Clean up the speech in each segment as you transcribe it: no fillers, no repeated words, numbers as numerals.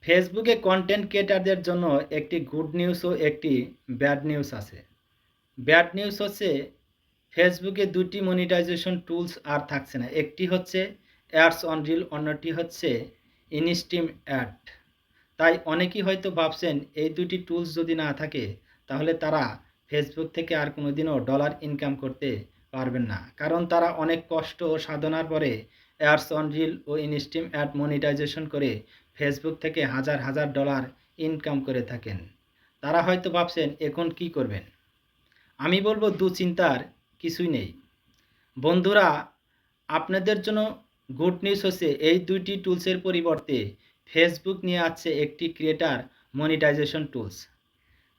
ফেসবুকে কন্টেন্ট ক্রিয়েটারদের জন্য একটি গুড নিউজ ও একটি ব্যাড নিউজ আছে। ব্যাড নিউজ হচ্ছে ফেসবুকে দুটি মনিটাইজেশন টুলস আর থাকছে না। একটি হচ্ছে অ্যাডস অন রিল, অন্যটি হচ্ছে ইনস্ট্রিম অ্যাড। তাই অনেকেই হয়তো ভাবছেন এই দুটি টুলস যদি না থাকে তাহলে তারা ফেসবুক থেকে আর কোনোদিনও ডলার ইনকাম করতে পারবেন না, কারণ তারা অনেক কষ্ট ও সাধনার পরে অ্যাডস অন রিল ও ইনস্ট্রিম অ্যাড মনিটাইজেশন করে ফেসবুক থেকে হাজার হাজার ডলার ইনকাম করে থাকেন। তারা হয়তো ভাবছেন এখন কি করবেন। আমি বলবো দুশ্চিন্তার কিছুই নেই বন্ধুরা। আপনাদের জন্য গুড নিউজ হচ্ছে এই দুইটি টুলসের পরিবর্তে ফেসবুক নিয়ে আসছে একটি ক্রিয়েটার মনিটাইজেশন টুলস,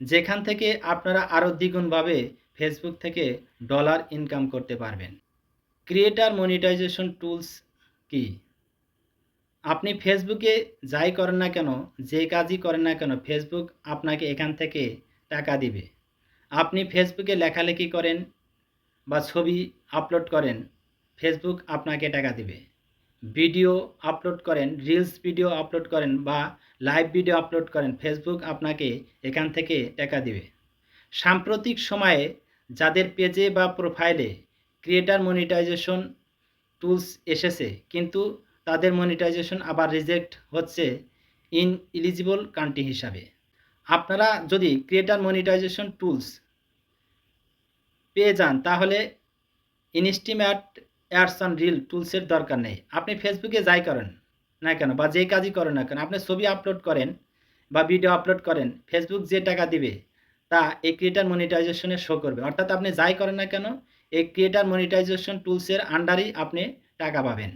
যেখান থেকে আপনারা আরও দ্বিগুণভাবে ফেসবুক থেকে ডলার ইনকাম করতে পারবেন। ক্রিয়েটার মনিটাইজেশন টুলস কি? আপনি ফেসবুকে যাই করেন না কেন, যে কাজই করেন না কেন, ফেসবুক আপনাকে এখান থেকে টাকা দিবে। আপনি ফেসবুকে লেখালেখি করেন বা ছবি আপলোড করেন, ফেসবুক আপনাকে টাকা দিবে। ভিডিও আপলোড করেন, রিলস ভিডিও আপলোড করেন বা লাইভ ভিডিও আপলোড করেন, ফেসবুক আপনাকে এখান থেকে টাকা দিবে। সাম্প্রতিক সময়ে যাদের পেজে বা প্রোফাইলে ক্রিয়েটার মনিটাইজেশন টুলস এসেছে কিন্তু তাদের মনিটাইজেশন আবার রিজেক্ট হচ্ছে ইনএলিজিবল কান্ট্রি হিসাবে। আপনারা যদি ক্রিয়েটার মনিটাইজেশন টুলস পেয়ে যান তাহলে ইনস্ট্রিম অ্যাডস অন রিল টুলসের দরকার নেই। আপনি ফেসবুকে যাই করেন না কেন বা যে কাজই করেন না কেন, আপনি ছবি আপলোড করেন বা ভিডিও আপলোড করেন, ফেসবুক যে টাকা দিবে তা এই ক্রিয়েটার মনিটাইজেশনে শো করবে। অর্থাৎ আপনি যাই করেন না কেন এই ক্রিয়েটার মনিটাইজেশন টুলসের আন্ডারেই আপনি টাকা পাবেন।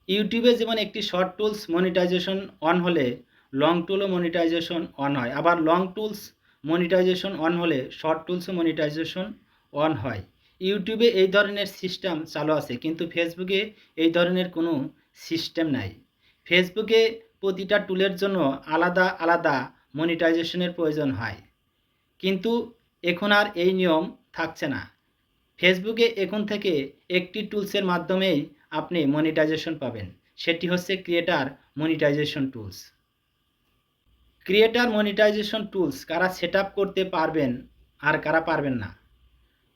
ইউটিউবে যেমন একটি শর্ট টুলস মনিটাইজেশন অন হলে লং টুলও মনিটাইজেশন অন হয়, আবার লং টুলস মনিটাইজেশন অন হলে শর্ট টুলসও মনিটাইজেশন অন হয়। ইউটিউবে এই ধরনের সিস্টেম চালু আছে কিন্তু ফেসবুকে এই ধরনের কোনো সিস্টেম নাই। ফেসবুকে প্রতিটা টুলের জন্য আলাদা আলাদা মনিটাইজেশনের প্রয়োজন হয়, কিন্তু এখন আর এই নিয়ম থাকছে না। ফেসবুকে এখন থেকে একটি টুলসের মাধ্যমেই আপনি মনিটাইজেশন পাবেন, সেটি হচ্ছে creator monetization tools. Creator monetization tools কারা সেট করতে পারবেন আর কারা পারবেন না?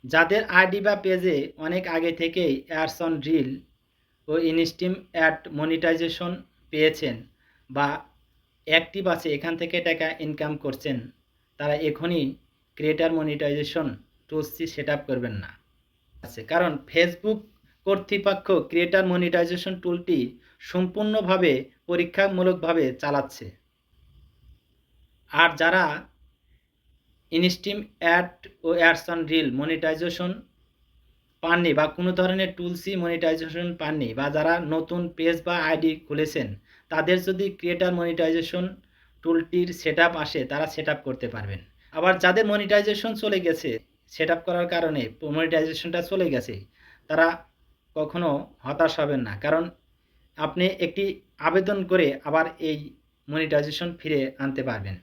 যাদের আইডি বা পেজে অনেক আগে থেকেই অ্যাডস অন রিল ও ইনস্ট্রিম অ্যাড মনিটাইজেশন পেয়েছেন বা অ্যাক্টিভ আছে, এখান থেকে টাকা ইনকাম করছেন, তারা এখনই ক্রিয়েটার মনিটাইজেশন টুলসটি সেট করবেন না। কারণ ফেসবুক কর্তৃপক্ষ ক্রিয়েটার মনিটাইজেশন টুলটি সম্পূর্ণভাবে পরীক্ষামূলকভাবে চালাচ্ছে। আর যারা ইনস্ট্রিম অ্যাড ও অ্যাডস অন রিল মনিটাইজেশন পাননি বা কোনো ধরনের টুলসই মনিটাইজেশন পাননি বা যারা নতুন পেজ বা আইডি খুলেছেন, তাদের যদি ক্রিয়েটার মনিটাইজেশন টুলটির সেট আসে তারা সেট করতে পারবেন। আবার যাদের মনিটাইজেশন চলে গেছে, সেট করার কারণে মনিটাইজেশনটা চলে গেছে, তারা কখনো হতাশ হবেন না, কারণ আপনি একটি আবেদন করে আবার এই মনিটাইজেশন ফিরে আনতে পারবেন।